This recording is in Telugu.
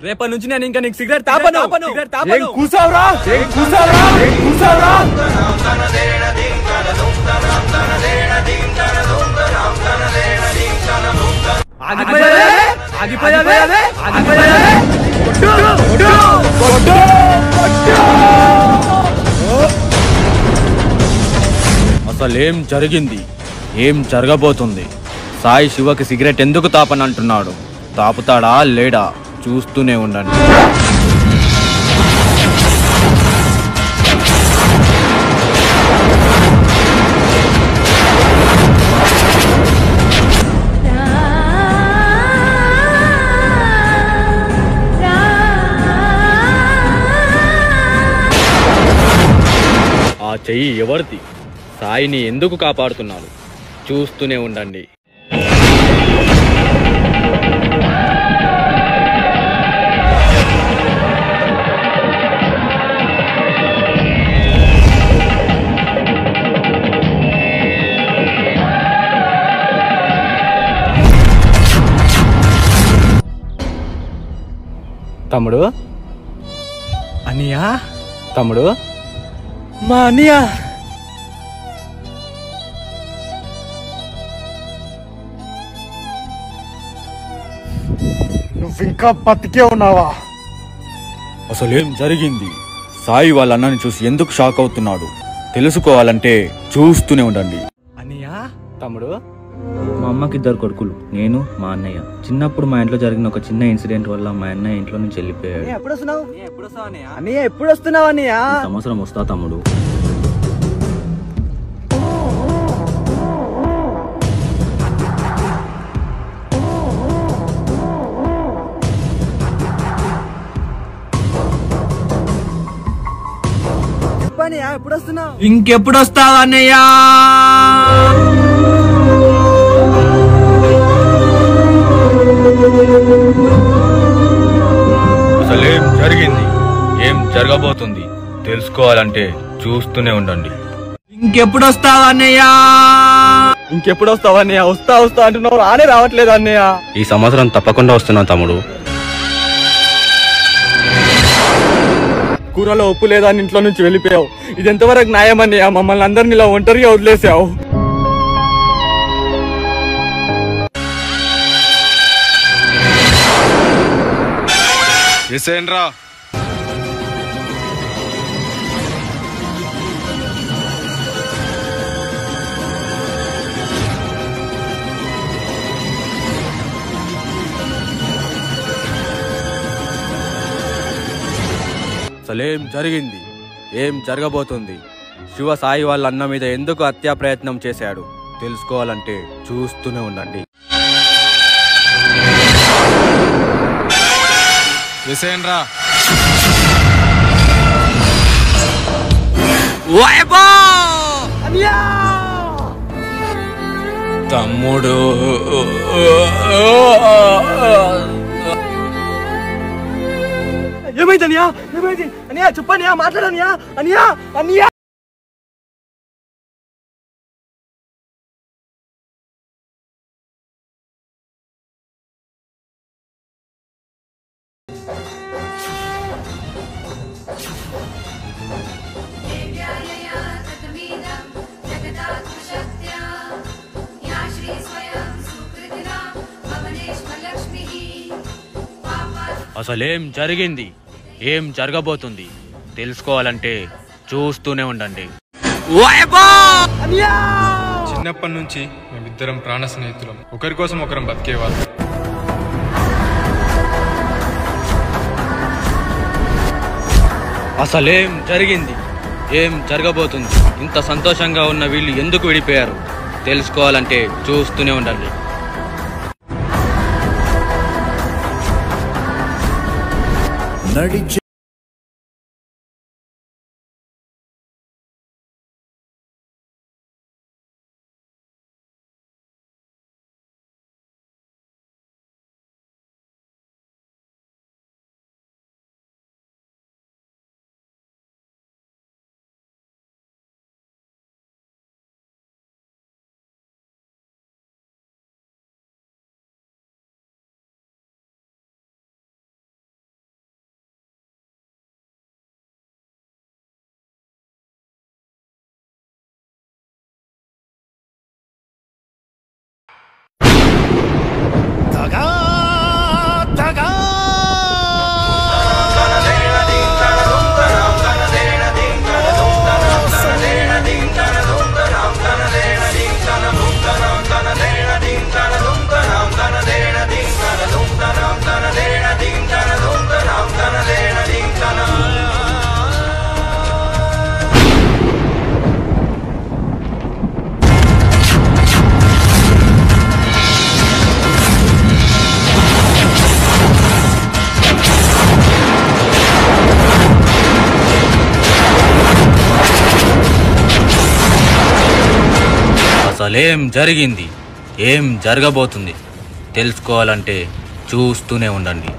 రేపటి నుంచి నేను ఇంకా నీకు సిగరెట్ తాపను. అసలేం జరిగింది, ఏం జరగబోతుంది? సాయి శివకి సిగరెట్ ఎందుకు తాపనంటున్నాడు? తాపుతాడా లేడా? చూస్తూనే ఉండండి. ఆ చెయ్యి ఎవరిది? సాయిని ఎందుకు కాపాడుతున్నారు? చూస్తూనే ఉండండి. తమ్ముడు, అనియా, తమ్ముడు, మా అనియా. నువ్వింకా బతికే ఉన్నావా? అసలేం జరిగింది? సాయి వాళ్ళ అన్నని చూసి ఎందుకు షాక్ అవుతున్నాడు? తెలుసుకోవాలంటే చూస్తూనే ఉండండి. అనియా, తమ్ముడు, మా అమ్మకి 2 కొడుకులు, నేను మా అన్నయ్య. చిన్నప్పుడు మా ఇంట్లో జరిగిన ఒక చిన్న ఇన్సిడెంట్ వల్ల మా అన్నయ్య ఇంట్లో నుంచి వెళ్ళిపోయాడు. ఎప్పుడు వస్తున్నావు అనియా? ఈ సంవత్సరం వస్తా తమ్ముడు. ఇంకెప్పుడు వస్తావు అన్నయ్యా? అసలేం జరిగింది, ఏం జరగబోతుంది? తెలుసుకోవాలంటే చూస్తూనే ఉండండి. ఇంకెప్పుడు వస్తావు అన్నయ్యా? ఇంకెప్పుడు వస్తావా అన్నయ్య? వస్తా అంటున్నావు, రానే రావట్లేదు అన్నయ్య. ఈ సంవత్సరం తప్పకుండా వస్తున్నా తమ్ముడు. కూరలో ఉప్పు లేదా అని ఇంట్లో నుంచి వెళ్ళిపోయావు. ఇది ఎంతవరకు న్యాయం అన్నయ్య? మమ్మల్ని అందరిని ఇలా ఒంటరిగా వదిలేసావు. ఎసేన్రా, అసలేం జరిగింది, ఏం జరగబోతుంది? శివ సాయి వాళ్ళ అన్న మీద ఎందుకు హత్యా ప్రయత్నం చేశాడు? తెలుసుకోవాలంటే చూస్తూనే ఉండండి. ఎసేన్రా. తమ్ముడు, ఏమైంది అనియా? ఏమైంది అనియా? చెప్పనియా, మాట్లాడనియా? అనియా, అనియా. అసలేం జరిగింది, ఏం జరగబోతుంది? తెలుసుకోవాలంటే చూస్తూనే ఉండండి. చిన్నప్పటి నుంచి మేమిద్దరం ప్రాణ స్నేహితులం. ఒకరి కోసం ఒకరం బతికేవాళ్ళం. అసలేం జరిగింది, ఏం జరగబోతుంది? ఇంత సంతోషంగా ఉన్న వీళ్ళు ఎందుకు విడిపోయారు? తెలుసుకోవాలంటే చూస్తూనే ఉండండి. నడిచే అసలేం జరిగింది, ఏం జరగబోతుంది తెలుసుకోవాలంటే చూస్తూనే ఉండండి.